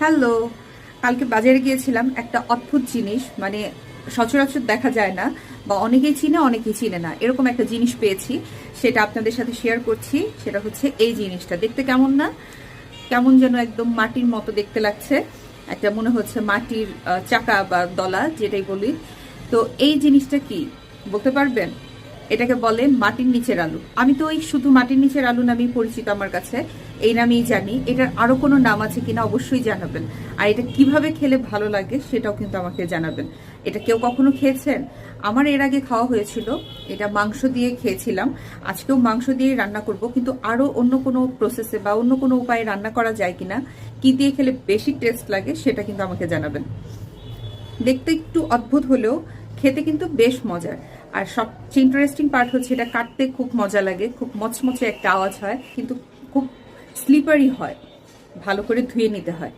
Hello, কালকে বাজারে গিয়েছিলাম। একটা অদ্ভুত জিনিস, মানে সচরাচর দেখা যায় না, বা অনেকেই চিনে অনেকেই চিনে না, এরকম একটা জিনিস পেয়েছি। সেটা আপনাদের সাথে শেয়ার করছি। সেটা হচ্ছে এই জিনিসটা দেখতে কেমন না, কেমন যেন একদম মাটির মতো দেখতে লাগছে। একটা মনে হচ্ছে মাটির চাকা বা দলা, যেটাই বলি। তো এই জিনিসটা কি বলতে পারবেন? এটাকে বলে মাটির নিচের আলু। আমি তো ওই শুধু মাটির নিচের আলু নামেই পরিচিত, আমার কাছে এই নামেই জানি। এটার আরো কোনো নাম আছে কিনা অবশ্যই জানাবেন। আর এটা কিভাবে খেলে ভালো লাগে সেটাও কিন্তু আমাকে জানাবেন। এটা কেউ কখনো খেয়েছেন? আমার এর আগে খাওয়া হয়েছিল, এটা মাংস দিয়ে খেয়েছিলাম। আজকেও মাংস দিয়ে রান্না করব, কিন্তু আরো অন্য কোনো প্রসেসে বা অন্য কোনো উপায়ে রান্না করা যায় কিনা, কি দিয়ে খেলে বেশি টেস্ট লাগে সেটা কিন্তু আমাকে জানাবেন। দেখতে একটু অদ্ভুত হলেও খেতে কিন্তু বেশ মজার। আর সবচেয়ে ইন্টারেস্টিং পার্ট হচ্ছে এটা কাটতে খুব মজা লাগে, খুব মচমচে একটা আওয়াজ হয়, কিন্তু খুব স্লিপারি হয়, ভালো করে ধুয়ে নিতে হয়।